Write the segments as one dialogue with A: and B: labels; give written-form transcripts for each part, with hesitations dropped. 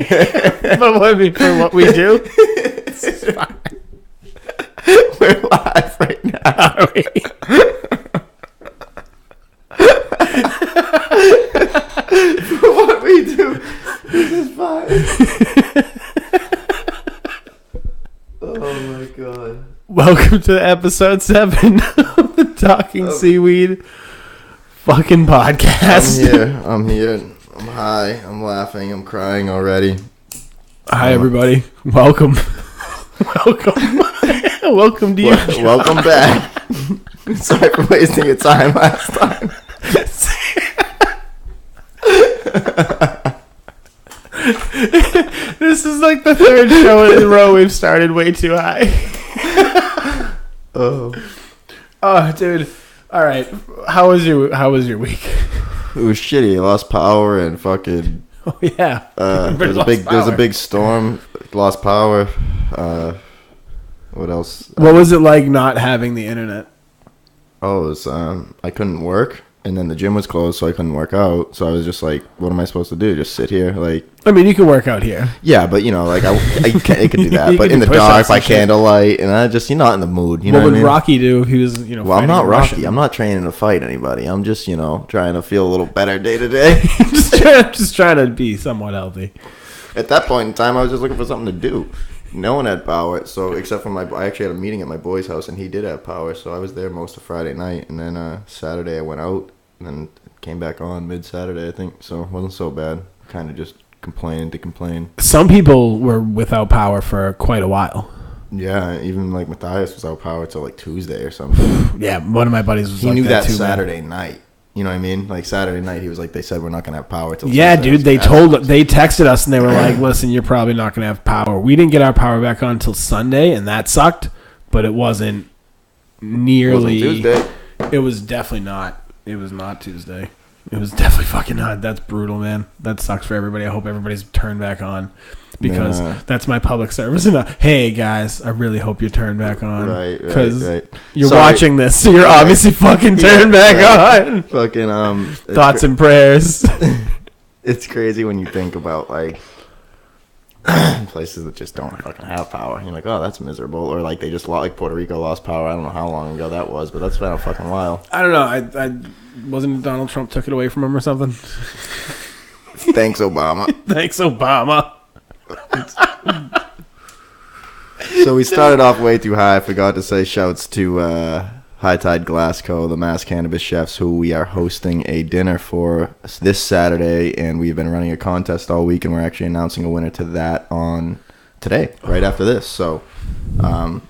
A: But what I mean, for what we do, it's fine.
B: We're live right now.
A: Are we?
B: For what we do, this is fine. Oh my god.
A: Welcome to episode 7 of the Talking Seaweed fucking podcast.
B: I'm here. I'm high. I'm laughing. I'm crying already.
A: Hi, everybody. Welcome. Welcome to you.
B: Welcome back. Sorry for wasting your time last time.
A: This is like the third show in a row we've started way too high.
B: Oh,
A: dude. All right. How was your week?
B: it was shitty. I lost power and fucking.
A: Oh yeah.
B: There was a big storm. Lost power. What else?
A: What was it like not having the internet?
B: Oh, it was, I couldn't work, and then the gym was closed, so I couldn't work out. So I was just like, what am I supposed to do? Just sit here? Like,
A: I mean, you can work out here.
B: yeah, but you know, like I could do that,
A: You
B: but
A: can
B: in the
A: do
B: dark
A: push-ups
B: by
A: and shit.
B: candlelight, and you're not in the mood. You know
A: What
B: what
A: would
B: I mean?
A: Rocky do if he was,
B: Well, I'm
A: fighting
B: not
A: a
B: Rocky.
A: Russian?
B: I'm not training to fight anybody. I'm just, trying to feel a little better day to day.
A: just trying to be somewhat healthy.
B: At that point in time, I was just looking for something to do. No one had power, so except for I actually had a meeting at my boy's house, and he did have power, so I was there most of Friday night, and then Saturday I went out, and then came back on mid-Saturday, I think, so it wasn't so bad. Kind of just complaining to complain.
A: Some people were without power for quite a while.
B: Yeah, even like Matthias was out power till like Tuesday or something.
A: Yeah, one of my buddies was
B: He
A: like
B: knew that
A: too, man.
B: Saturday night. You know what I mean? Like Saturday night, he was like, they said we're not gonna have power till.
A: Yeah,
B: Tuesday.
A: dude, they
B: Saturday.
A: texted us and they were like, listen, you're probably not going to have power. We didn't get our power back on until Sunday, and that sucked, but it wasn't nearly.
B: Wasn't Tuesday.
A: It was definitely not. It was not Tuesday. It was definitely fucking not. That's brutal, man. That sucks for everybody. I hope everybody's turned back on because that's my public service. And hey, guys, I really hope you're turned back on.
B: Right.
A: You're watching this, so you're obviously fucking turned back on.
B: Fucking
A: Thoughts and prayers.
B: It's crazy when you think about like places that just don't fucking have power. You're like, oh, that's miserable. Or like they just like Puerto Rico lost power. I don't know how long ago that was, but that's been a fucking while.
A: I don't know. I wasn't it Donald Trump took it away from him or something.
B: Thanks, Obama.
A: Thanks, Obama.
B: So we started off way too high. I forgot to say shouts to High Tide Glasgow, the Mass Cannabis Chefs, who we are hosting a dinner for this Saturday, and we've been running a contest all week, and we're actually announcing a winner to that on today, right after this. So,
A: On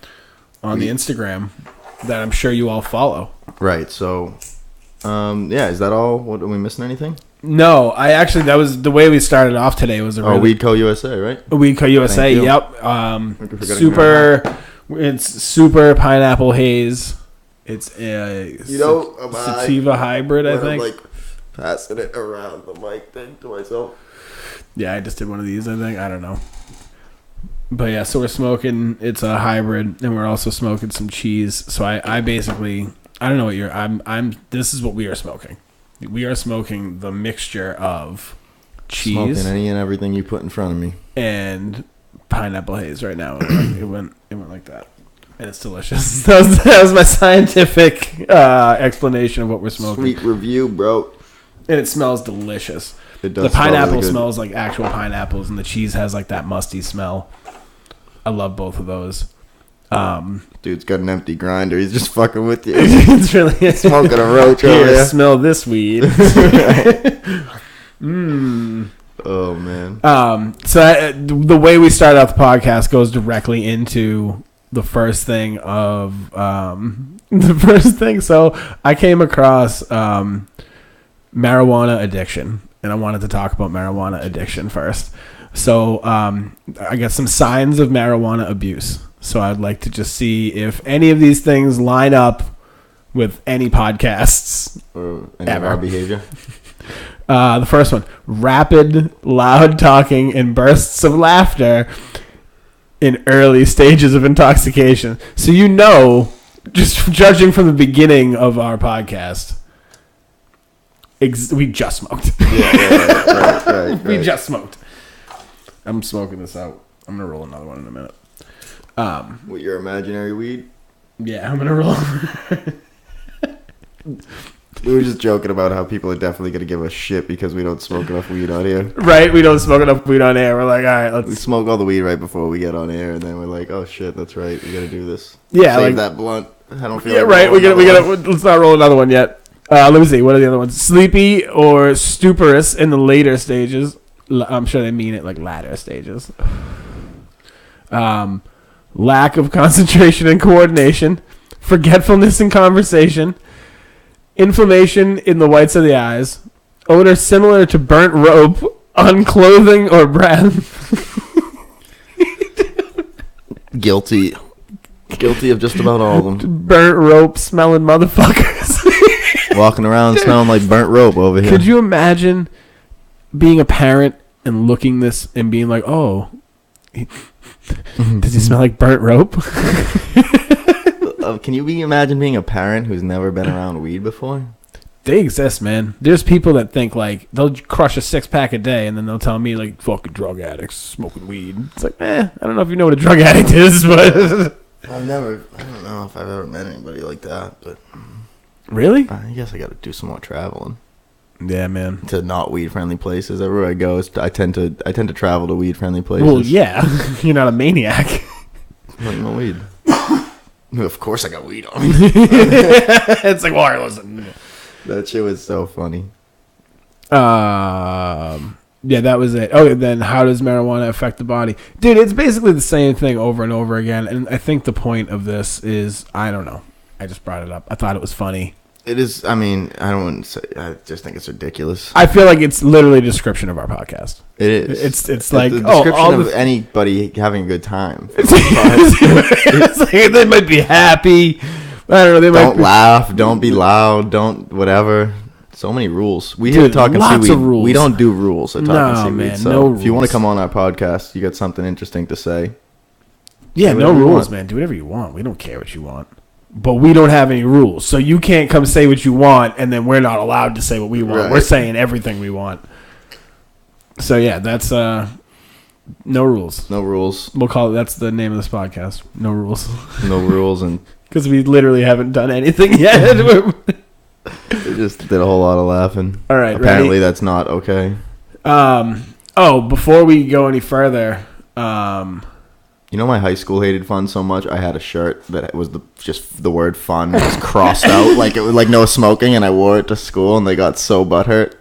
A: the Instagram that I'm sure you all follow.
B: right. So, yeah, is that all? What, are we missing anything?
A: No, that was the way we started off today. Was a really,
B: Weedco USA, right?
A: Weedco USA.
B: Thank you.
A: Yep. It's super pineapple haze. It's a sativa hybrid, I think.
B: Like passing it around the mic thing to myself.
A: Yeah, I just did one of these, I think. I don't know. But yeah, so we're smoking. It's a hybrid, and we're also smoking some cheese. So I basically, I don't know what this is what we are smoking. We are smoking the mixture of cheese,
B: Smoking any and everything you put in front of me,
A: and pineapple haze right now. It went like that, and it's delicious. That was my scientific explanation of what we're smoking.
B: Sweet review, bro.
A: And it smells delicious.
B: It does.
A: The pineapple
B: really
A: smells like actual pineapples, and the cheese has like that musty smell. I love both of those.
B: Dude's got an empty grinder. He's just fucking with you.
A: It's really
B: Smoking a roach over
A: Here,
B: there.
A: smell this weed.
B: Oh man.
A: So the way we start out the podcast goes directly into the first thing of So I came across marijuana addiction, and I wanted to talk about marijuana addiction first. So I got some signs of marijuana abuse. So I'd like to just see if any of these things line up with any podcasts.
B: Or any
A: ever.
B: of our behavior.
A: The first one, rapid, loud talking and bursts of laughter in early stages of intoxication. So just judging from the beginning of our podcast, we just smoked.
B: Right.
A: We just smoked. I'm smoking this out. I'm gonna roll another one in a minute.
B: With your imaginary weed?
A: Yeah, I'm gonna roll.
B: We were just joking about how people are definitely going to give us shit because we don't smoke enough weed on here.
A: Right, we don't smoke enough weed on air. We're like, all right,
B: We smoke all the weed right before we get on air, and then we're like, oh shit, that's right, we got to do this.
A: Yeah,
B: Save
A: like
B: that blunt. I don't feel
A: yeah,
B: like
A: right. We
B: rolling
A: gotta.
B: another one.
A: Let's not roll another one yet. Let me see. What are the other ones? Sleepy or stuporous in the later stages. I'm sure they mean it like latter stages. Lack of concentration and coordination, forgetfulness in conversation, inflammation in the whites of the eyes, odor similar to burnt rope on clothing or breath.
B: Guilty of just about all of them.
A: Burnt rope smelling motherfuckers.
B: Walking around smelling like burnt rope over here.
A: Could you imagine being a parent and looking this and being like, oh, does he smell like burnt rope?
B: Can you imagine being a parent who's never been around weed before?
A: They exist, man. There's people that think like they'll crush a 6-pack a day and then they'll tell me like fucking drug addicts smoking weed. It's like, I don't know if you know what a drug addict is, but
B: I don't know if I've ever met anybody like that, but
A: really?
B: I guess I got to do some more traveling.
A: Yeah, man.
B: To not weed friendly places. Everywhere I go, I tend to travel to weed friendly places.
A: Well, yeah. You're not a maniac.
B: Like, no weed. Of course I got weed on me.
A: It's like, well, listen.
B: That shit was so funny.
A: Yeah, that was it. Oh, then how does marijuana affect the body? Dude, it's basically the same thing over and over again. And I think the point of this is, I don't know. I just brought it up. I thought it was funny.
B: It is, I mean, I don't want to say, I just think it's ridiculous.
A: I feel like it's literally a description of our podcast.
B: It is.
A: It's like,
B: the
A: oh,
B: description
A: all
B: of
A: the...
B: anybody having a good time.
A: It's like, they might be happy. I don't know. They might
B: Don't laugh. Don't be loud. Don't whatever. So many rules. We
A: Dude,
B: here talking
A: lots
B: seaweed.
A: of rules.
B: We don't do rules at talking
A: No,
B: seaweed.
A: man,
B: So
A: no
B: if you want
A: rules.
B: to come on our podcast, you got something interesting to say.
A: Yeah,
B: Do
A: no
B: whatever you
A: rules,
B: want.
A: man. Do whatever you want. We don't care what you want. But we don't have any rules. So you can't come say what you want, and then we're not allowed to say what we want.
B: Right.
A: We're saying everything we want. So, yeah, that's no rules.
B: No rules.
A: We'll call it, that's the name of this podcast. No rules.
B: No rules, and
A: Because we literally haven't done anything yet.
B: they just did a whole lot of laughing.
A: All right,
B: Apparently, that's not okay.
A: Before we go any further,
B: You know, my high school hated fun so much. I had a shirt that was just the word "fun" was crossed out, like it was like no smoking, and I wore it to school, and they got so butthurt.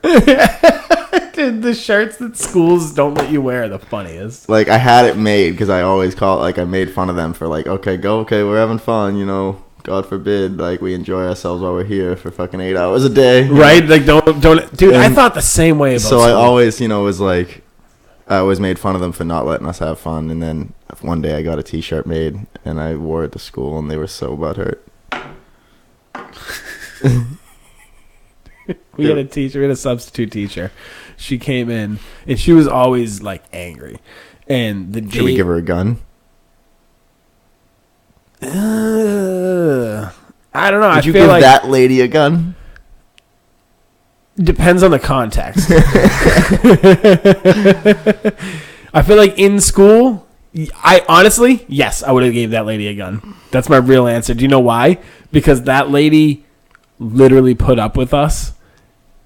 A: dude, the shirts that schools don't let you wear are the funniest.
B: Like I had it made because I always call it like I made fun of them for like, okay, we're having fun, you know. God forbid, like we enjoy ourselves while we're here for fucking 8 hours a day,
A: Right? Like, don't, dude. I
B: And
A: thought the same way about.
B: So I
A: school.
B: always, was like, I always made fun of them for not letting us have fun. And then one day I got a T-shirt made and I wore it to school, and they were so butthurt.
A: We had a teacher, we had a substitute teacher. She came in and she was always like angry. And the
B: Should we give her a gun?
A: I don't know.
B: Did you
A: feel
B: give
A: like
B: that lady a gun?
A: depends on the context. I feel like in school, I honestly, yes, I would have gave that lady a gun. That's my real answer. Do you know why? Because that lady literally put up with us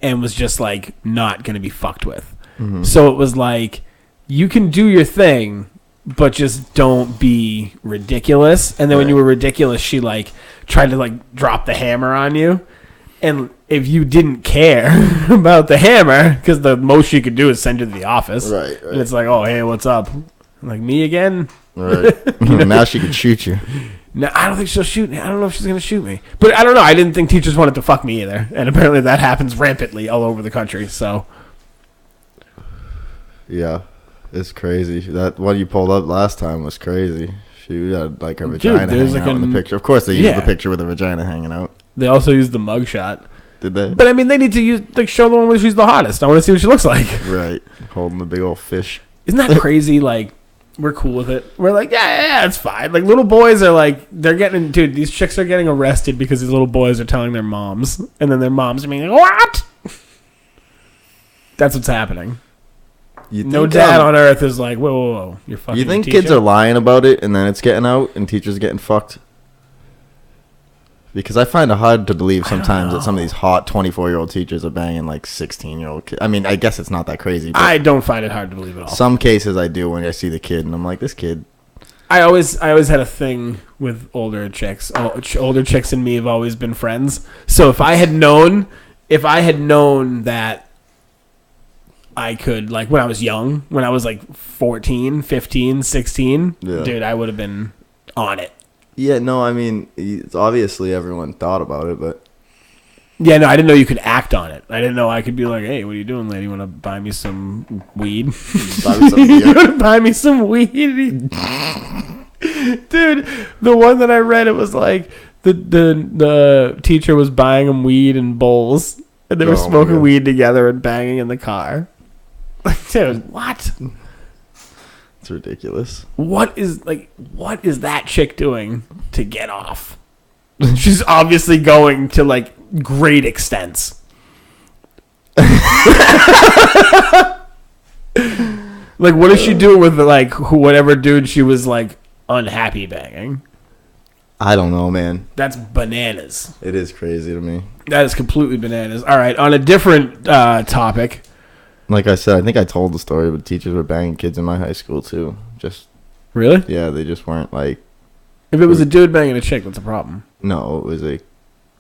A: and was just like not going to be fucked with.
B: Mm-hmm.
A: So it was like, you can do your thing, but just don't be ridiculous. And then when you were ridiculous, she like tried to like drop the hammer on you. And if you didn't care about the hammer, because the most she could do is send you to the office.
B: Right.
A: And it's like, oh, hey, what's up? I'm like, me again?
B: Right. Now she can shoot you.
A: No, I don't think she'll shoot me. I don't know if she's going to shoot me. But I don't know. I didn't think teachers wanted to fuck me either. And apparently that happens rampantly all over the country. So,
B: Yeah, it's crazy. That what you pulled up last time was crazy. She had like her vagina
A: there's
B: hanging
A: like
B: out in the picture. Of course, they used
A: Yeah.
B: the picture with the vagina hanging out.
A: they also used the mugshot.
B: Did they?
A: But I mean, they need to use like show the one where she's the hottest. I want to see what she looks like.
B: Right, holding the big old fish.
A: Isn't that crazy? Like, we're cool with it. We're like, yeah, it's fine. Like, little boys are like, they're getting, dude, these chicks are getting arrested because these little boys are telling their moms, and then their moms are being like, what? That's what's happening. No dad on earth is like, whoa. You're fucking.
B: You think kids are lying about it and then it's getting out and teachers are getting fucked? Because I find it hard to believe sometimes that some of these hot 24-year-old teachers are banging like 16-year-old kids. I mean, I guess it's not that crazy. But
A: I don't find it hard to believe at all.
B: Some cases I do when I see the kid and I'm like, this kid.
A: I always had a thing with older chicks. Older chicks and me have always been friends. So if I had known that I could, like, when I was young, when I was like 14, 15, 16, dude, I would have been on it.
B: Yeah, no, I mean, it's obviously everyone thought about it, but...
A: Yeah, no, I didn't know you could act on it. I didn't know I could be like, hey, what are you doing, lady? You want to buy me some weed?
B: Buy me some beer?
A: You want to buy me some weed? Dude, the one that I read, it was like the teacher was buying them weed in bowls, and they were smoking weed together and banging in the car. Like, dude, what?
B: It's ridiculous.
A: What is that chick doing to get off? She's obviously going to like great extents. Like, what is she doing with like whatever dude she was like unhappy banging?
B: I don't know, man.
A: That's bananas.
B: It is crazy to me.
A: That is completely bananas. All right, on a different topic.
B: Like I said, I think I told the story, but teachers were banging kids in my high school too. Just
A: really?
B: Yeah, they just weren't like.
A: If it was a dude banging a chick, what's the problem?
B: No, it was a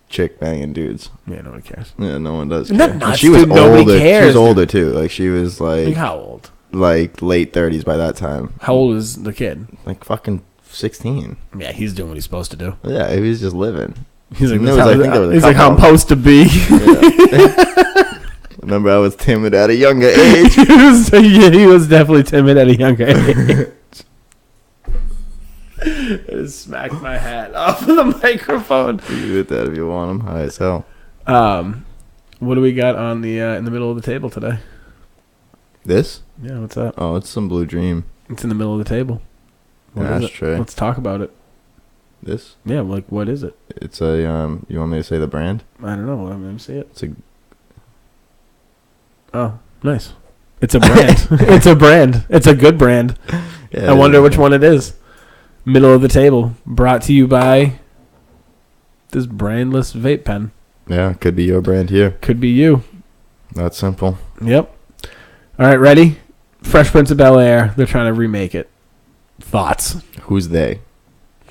B: chick banging dudes.
A: Yeah, nobody cares.
B: Yeah, no one does.
A: Isn't that nuts,
B: she was
A: dude?
B: older.
A: Nobody cares,
B: she was older too. Like she was like
A: how old?
B: Like late 30s by that time.
A: How old is the kid?
B: Like fucking 16.
A: Yeah, he's doing what he's supposed to do.
B: Yeah, he was just living.
A: He's like,
B: he's
A: like how I'm supposed to be.
B: Yeah. Remember, I was timid at a younger age.
A: He was definitely timid at a younger age. I just smacked my hat off of the microphone.
B: You can hit that if you want him. High as hell.
A: What do we got on the in the middle of the table today?
B: This?
A: Yeah, what's up?
B: Oh, it's some Blue Dream.
A: It's in the middle of the table.
B: That's true.
A: Let's talk about it.
B: This?
A: Yeah, like what is it?
B: It's a you want me to say the brand?
A: I don't know. Let me see it.
B: It's a.
A: Oh, nice. It's a brand. It's a brand. It's a good brand. Yeah, I wonder which one it is. Middle of the table. Brought to you by this brandless vape pen.
B: Yeah, could be your brand here.
A: Could be you.
B: That's simple.
A: Yep. All right, ready? Fresh Prince of Bel-Air. They're trying to remake it. Thoughts?
B: Who's they?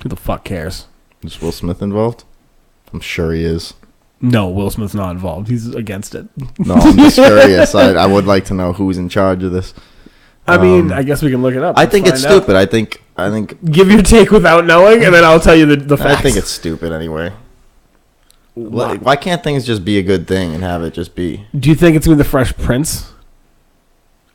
A: Who the fuck cares?
B: Is Will Smith involved? I'm sure he is.
A: No, Will Smith's not involved. He's against it.
B: No, I'm just curious. I would like to know who's in charge of this.
A: I mean, I guess we can look it up.
B: I think it's stupid. I think.
A: Give your take without knowing, and then I'll tell you the facts.
B: I think it's stupid anyway. Why can't things just be a good thing and have it just be?
A: Do you think it's going to be the Fresh Prince?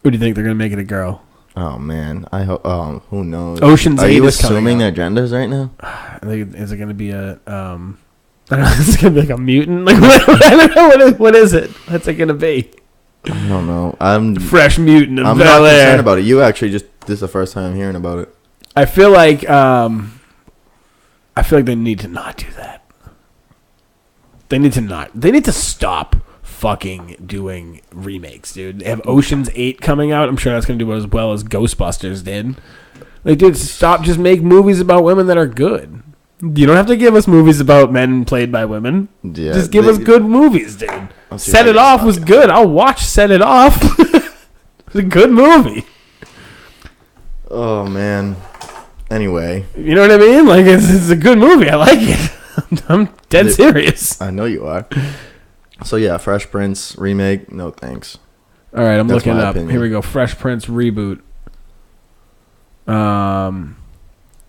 A: Or do you think they're going to make it a girl?
B: Oh, man. I hope. Who knows?
A: Ocean's 8
B: Are you
A: is
B: assuming their genders right now?
A: I think, is it going to be a... I don't know, is it going to be like a mutant? Like, I don't know. What is it? What's it going to be?
B: I don't know.
A: Fresh mutant of
B: I'm
A: Bel-Air.
B: not concerned about it. You actually just... This is the first time I'm hearing about it.
A: I feel like they need to not do that. They need to stop fucking doing remakes, dude. They have Ocean's 8 coming out. I'm sure that's going to do as well as Ghostbusters did. Like, dude, stop. Just make movies about women that are good. You don't have to give us movies about men played by women. Yeah, just give us good movies, dude. Set It Off was good. I'll watch Set It Off. It's a good movie.
B: Oh, man. Anyway.
A: You know what I mean? Like, it's a good movie. I like it. I'm dead serious.
B: I know you are. So, yeah, Fresh Prince remake, no thanks.
A: All right, I'm looking it up. Opinion. Here we go. Fresh Prince reboot.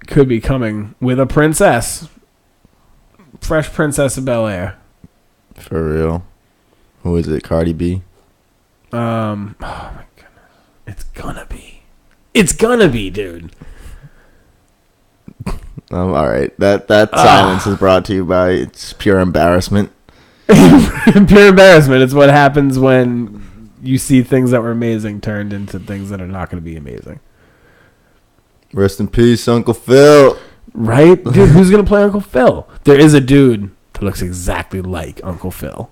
A: Could be coming with a princess. Fresh Princess of Bel-Air.
B: For real. Who is it? Cardi B?
A: Oh, my goodness. It's gonna be. It's gonna be, dude.
B: All right. That silence is brought to you by it's pure embarrassment.
A: Pure embarrassment. It's what happens when you see things that were amazing turned into things that are not going to be amazing.
B: Rest in peace, Uncle Phil.
A: Right? Dude, who's going to play Uncle Phil? There is a dude that looks exactly like Uncle Phil.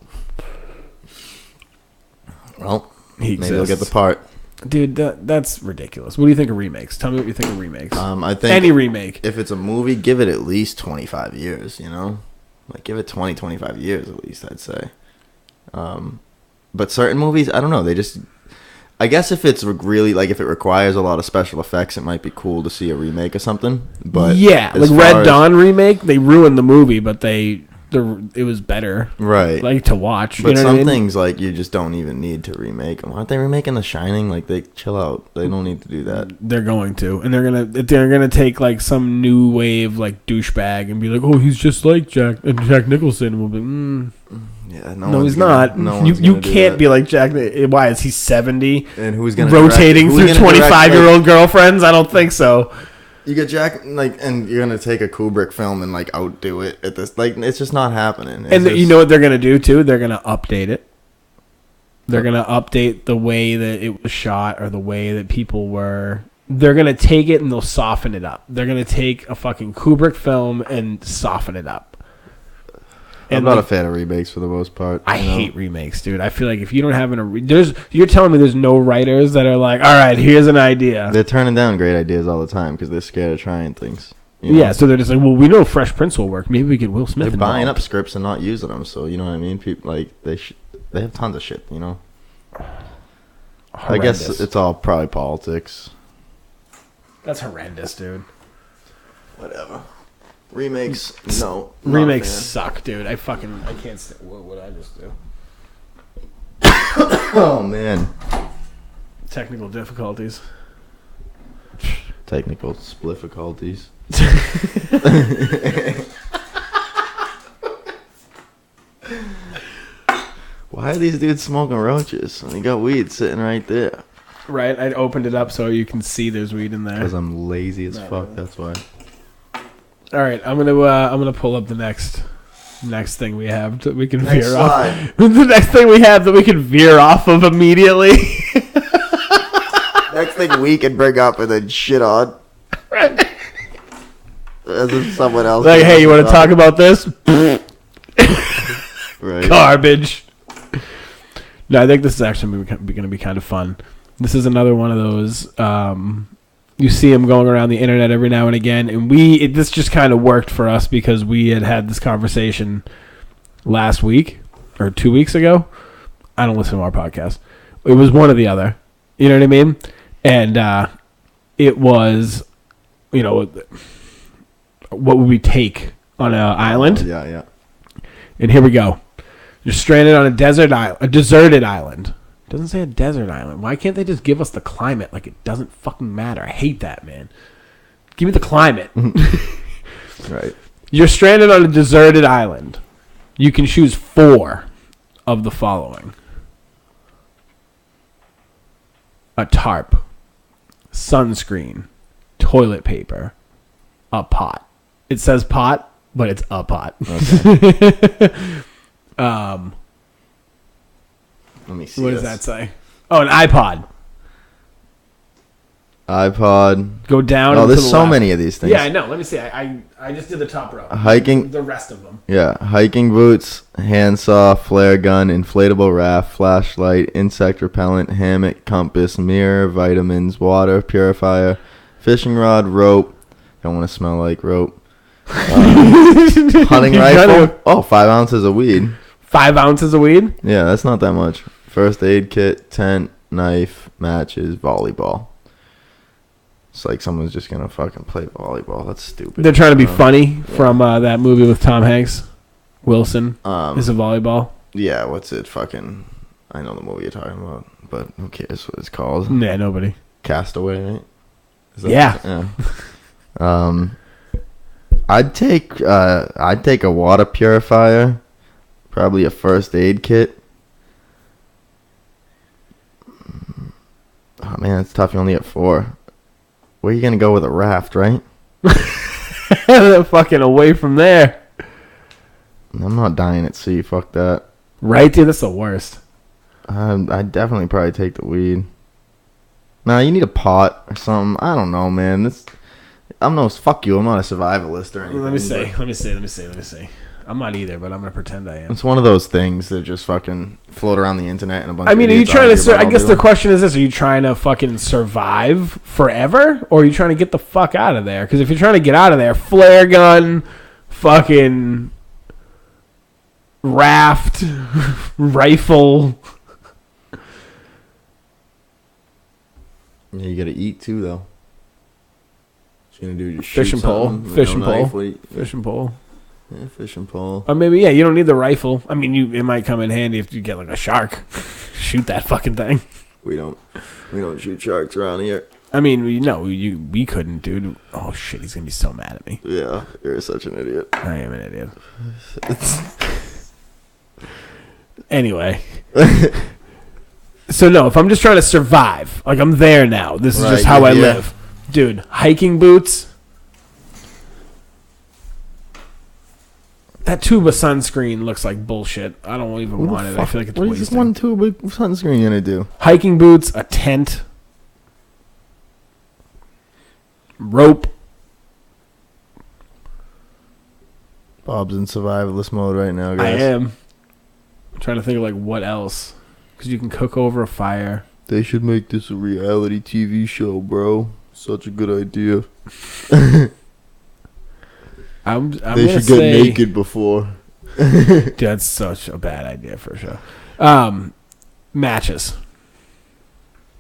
B: Well, maybe he'll get the part.
A: Dude, that's ridiculous. What do you think of remakes? Tell me what you think of remakes.
B: I think
A: any remake.
B: If it's a movie, give it at least 25 years, you know? Like, give it 25 years at least, I'd say. But certain movies, I don't know. They just... I guess if it's really... Like, if it requires a lot of special effects, it might be cool to see a remake of something. But
A: yeah, like Red Dawn remake, they ruined the movie, but it was better,
B: right?
A: Like to watch.
B: But
A: you know
B: some
A: what I mean?
B: things like you just don't even need to remake them. Aren't they remaking The Shining? Like they chill out. They don't need to do that.
A: They're going to, and they're gonna take like some new wave like douchebag and be like, oh, he's just like Jack Nicholson. And we'll be,
B: yeah,
A: no, he's not. You can't be like Jack. Why is he 70?
B: And who's gonna
A: rotating through 25-year-old girlfriends? I don't think so.
B: You get Jack, like, and you're gonna take a Kubrick film and like outdo it at this. Like, it's just not happening.
A: You know what they're gonna do too? They're gonna update it. They're gonna update the way that it was shot or the way that people were. They're gonna take it and they'll soften it up. They're gonna take a fucking Kubrick film and soften it up.
B: I'm not a fan of remakes for the most part.
A: I hate remakes, dude. I feel like if you don't have you're telling me there's no writers that are like, all right, here's an idea.
B: They're turning down great ideas all the time because they're scared of trying things. You know?
A: Yeah, so they're just like, well, we know Fresh Prince will work. Maybe we get Will Smith.
B: They're buying up scripts and not using them. So you know what I mean? People like they have tons of shit. You know. Horrendous. I guess it's all probably politics.
A: That's horrendous, dude.
B: Whatever. Remakes, no.
A: Remakes suck, dude. I can't stand. What would I just do?
B: Oh, man.
A: Technical difficulties.
B: Technical splifficulties. Why are these dudes smoking roaches when you got weed sitting right there?
A: Right, I opened it up so you can see there's weed in there.
B: Because I'm lazy as fuck, that's why.
A: All right, I'm gonna pull up the next thing we have that we can veer off. The next thing we have that we can veer off of immediately.
B: Next thing we can bring up and then shit on.
A: Right.
B: As if someone else.
A: Like, hey, you want to talk about this?
B: Right.
A: Garbage. No, I think this is actually going to be kind of fun. This is another one of those. You see him going around the internet every now and again, and this just kind of worked for us because we had this conversation last week or 2 weeks ago. I don't listen to our podcast. It was one or the other. You know what I mean? And it was, what would we take on an island?
B: Yeah.
A: And here we go. You're stranded on a deserted island. It doesn't say a desert island. Why can't they just give us the climate? Like, it doesn't fucking matter. I hate that, man. Give me the climate.
B: Right.
A: You're stranded on a deserted island. You can choose 4 of the following: a tarp, sunscreen, toilet paper, a pot. It says pot, but it's a pot.
B: Okay. Let me see.
A: What does that say? Oh, an iPod. Go down.
B: Oh, there's so many of these things.
A: Yeah, I know. Let me see. I just did the top row.
B: Hiking.
A: The rest of them.
B: Yeah, hiking boots, handsaw, flare gun, inflatable raft, flashlight, insect repellent, hammock, compass, mirror, vitamins, water purifier, fishing rod, rope. Don't want to smell like rope. Hunting rifle. Oh, 5 ounces of weed.
A: 5 ounces of weed?
B: Yeah, that's not that much. First aid kit, tent, knife, matches, volleyball. It's like someone's just going to fucking play volleyball. That's stupid.
A: They're trying to be funny from that movie with Tom Hanks. Wilson is a volleyball.
B: Yeah, what's it? Fucking... I know the movie you're talking about, but who cares what it's called?
A: Yeah, nobody.
B: Castaway, right?
A: Yeah.
B: I'd take a water purifier, probably a first aid kit. Oh man, it's tough. You only get 4. Where are you gonna go with a raft, right?
A: Fucking away from there.
B: I'm not dying at sea. Fuck that.
A: Right, dude. That's the worst.
B: I'd definitely probably take the weed. Nah, you need a pot or something. I don't know, man. Fuck you. I'm not a survivalist or anything.
A: Let me see. I'm not either, but I'm gonna pretend I am.
B: It's one of those things that just fucking float around the internet and a bunch.
A: I mean,
B: of
A: are you trying to? I guess the
B: question.
A: question is this: are you trying to fucking survive forever, or are you trying to get the fuck out of there? Because if you're trying to get out of there, flare gun, fucking raft, rifle.
B: Yeah, you gotta eat too, though. What you gonna do? Just
A: Fish
B: shoot
A: and pole.
B: something?
A: Fish
B: No
A: and
B: knife?
A: pole.
B: What do you-
A: Fish and pole.
B: Yeah, fish and pole.
A: Or maybe, yeah, you don't need the rifle. I mean, it might come in handy if you get like a shark. Shoot that fucking thing.
B: We don't shoot sharks around here.
A: I mean, we couldn't, dude. Oh shit, he's gonna be so mad at me.
B: Yeah, you're such an idiot.
A: I am an idiot. Anyway. So no, if I'm just trying to survive, like I'm there now. This is just how I live. Dude, hiking boots. That tuba sunscreen looks like bullshit. I don't even want it. I feel like it's
B: what is this
A: wasting.
B: one tube of sunscreen gonna do?
A: Hiking boots, a tent, rope.
B: Bob's in survivalist mode right now,
A: I
B: guys.
A: am. I'm trying to think of like what else. Because you can cook over a fire.
B: They should make this a reality TV show, bro. Such a good idea.
A: I'm
B: They
A: gonna
B: should
A: say,
B: get naked before.
A: Dude, that's such a bad idea for sure. Matches.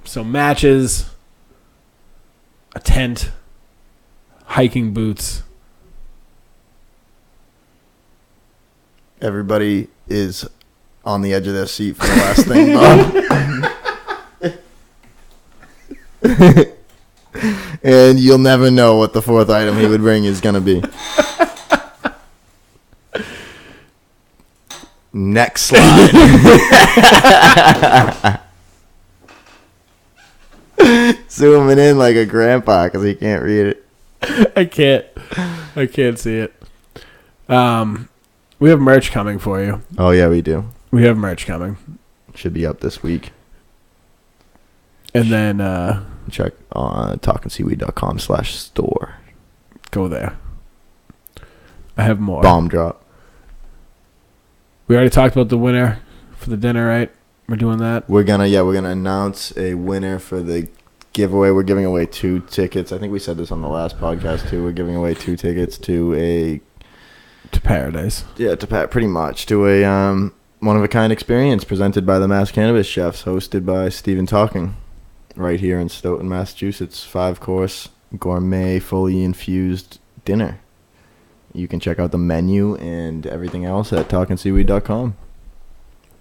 A: So matches, a tent, hiking boots.
B: Everybody is on the edge of their seat for the last thing, Bob. And you'll never know what the fourth item he would bring is gonna be. Next slide. Zooming in like a grandpa because he can't read it.
A: I can't see it. We have merch coming for you.
B: Oh yeah, we do.
A: We have merch coming.
B: Should be up this week.
A: And then
B: Check on talkingseaweed.com/store.
A: go there. I have more.
B: Bomb drop.
A: We already talked about the winner for the dinner, right? We're doing that.
B: We're gonna announce a winner for the giveaway. We're giving away 2 tickets. I think we said this on the last podcast too. We're giving away 2 tickets to
A: Paradise.
B: pretty much to a one of a kind experience presented by the Mass Cannabis Chefs, hosted by Stephen Talking, right here in Stoughton, Massachusetts. 5-course gourmet, fully infused dinner. You can check out the menu and everything else at talkingseaweed.com.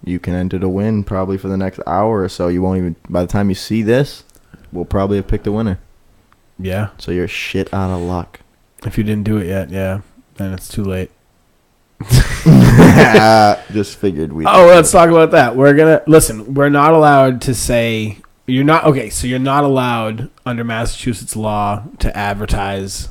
B: You can enter to win probably for the next hour or so. You won't even, by the time you see this, we'll probably have picked a winner.
A: Yeah.
B: So you're shit out of luck.
A: If you didn't do it yet, yeah, then it's too late.
B: Just figured we.
A: Oh, let's talk about that. We're not allowed to say you're not allowed under Massachusetts law to advertise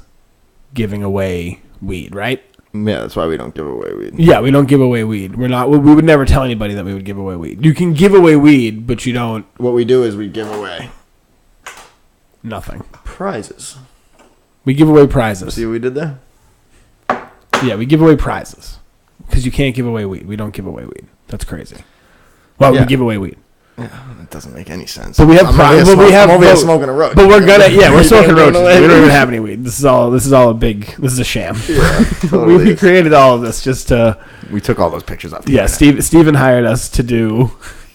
A: giving away weed, right?
B: Yeah, that's why we don't give away weed.
A: Yeah, we don't give away weed. We would never tell anybody that we would give away weed. You can give away weed, but you don't.
B: What we do is we give away
A: Nothing.
B: prizes.
A: We give away prizes.
B: See what we did there?
A: Yeah, we give away prizes because you can't give away weed. We don't give away weed. That's crazy. Well,
B: Yeah.
A: we give away weed.
B: Yeah, that doesn't make any sense.
A: But we have prizes.
B: I'm over here smoking a roach.
A: But we're gonna. Yeah, we're smoking
B: Don't
A: roaches.
B: let
A: We don't
B: me-
A: even have any weed. This is all a big. This is a sham.
B: Yeah, totally
A: we
B: is.
A: created all of this just to.
B: We took all those pictures off. the
A: Yeah,
B: internet.
A: Steven hired us to do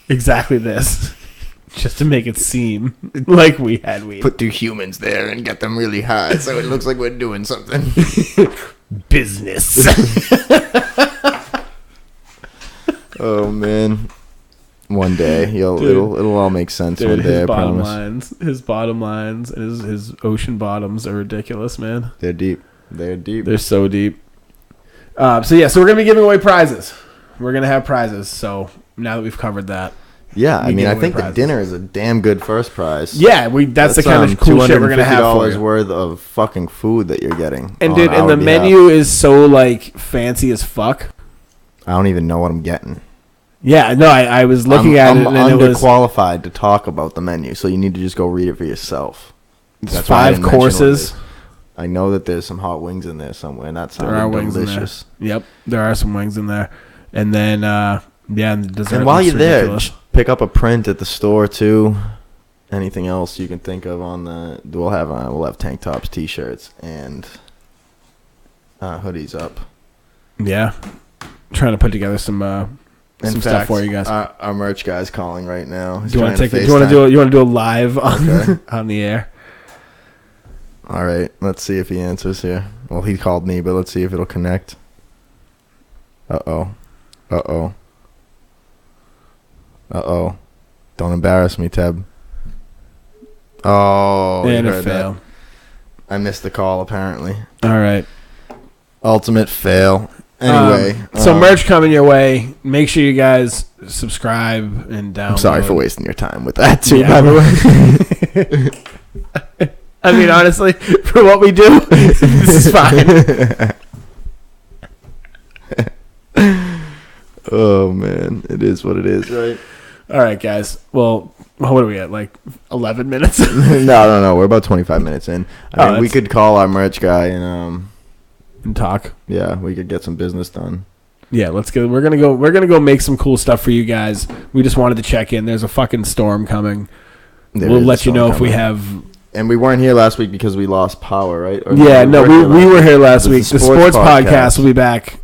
A: exactly this, just to make it seem like we had weed.
B: Put 2 humans there and get them really high, so it looks like we're doing something.
A: Business.
B: Oh man, one day
A: Dude.
B: it'll all make sense
A: Dude,
B: one day. I
A: his bottom lines, and his ocean bottoms are ridiculous, man.
B: They're deep. They're deep.
A: They're so deep. So we're gonna be giving away prizes. We're gonna have prizes. So now that we've covered that,
B: Yeah, I
A: We
B: mean,
A: give
B: I
A: away
B: think
A: prizes.
B: the dinner is a damn good first prize.
A: yeah, that's the kind of cool shit we're gonna have for
B: $250
A: you.
B: worth of fucking food that you're getting.
A: And
B: on
A: dude, and
B: our
A: the
B: behalf.
A: menu is so like fancy as fuck.
B: I don't even know what I'm getting.
A: Yeah, no, I was looking at it
B: I'm
A: and it was
B: underqualified to talk about the menu, so you need to just go read it for yourself.
A: it's
B: That's why I
A: 5
B: didn't mention what it
A: courses.
B: is. I know that there's some hot wings in there somewhere, and that sounds
A: There are wings
B: delicious.
A: in there. Yep, there are some wings in there. And then, and the dessert
B: And while
A: looks
B: you're there,
A: ridiculous.
B: pick up a print at the store too. Anything else you can think of on the? We'll have tank tops, t-shirts, and hoodies up.
A: Yeah, trying to put together some stuff for you guys.
B: Our merch guy's calling right now.
A: Do you want to take it? Do you want to do it? You want to do it live on
B: Okay.
A: on the air?
B: All right, let's see if he answers here. Well, he called me, but let's see if it'll connect. Uh-oh. Don't embarrass me, Teb. Oh,
A: And
B: you
A: it
B: heard that.
A: failed.
B: I missed the call, apparently.
A: All right.
B: Ultimate fail. Anyway.
A: so merch coming your way. Make sure you guys subscribe and download.
B: I'm sorry for wasting your time with that, too,
A: Yeah.
B: by the way.
A: I mean, honestly, for what we do, this is fine.
B: Oh, man. It is what it is, right?
A: All right, guys. Well, what are we at? Like 11 minutes?
B: No. We're about 25 minutes in. I mean, we
A: that's-
B: could call our merch guy and,
A: And talk.
B: yeah, we could get some business done.
A: Yeah, let's get. We're gonna go make some cool stuff for you guys. We just wanted to check in. There's a fucking storm coming.
B: There
A: We'll
B: is
A: let you
B: some
A: know if we
B: coming.
A: have.
B: And we weren't here last week because we lost power, right? Or
A: Yeah, no, we were here last
B: It was
A: week.
B: the
A: The
B: sports
A: sports podcast
B: podcast.
A: will be back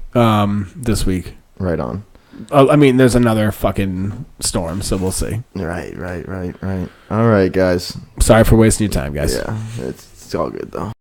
A: this week.
B: Right on.
A: I mean, there's another fucking storm, so we'll see.
B: Right. All right, guys.
A: Sorry for wasting your time, guys.
B: Yeah, it's all good, though.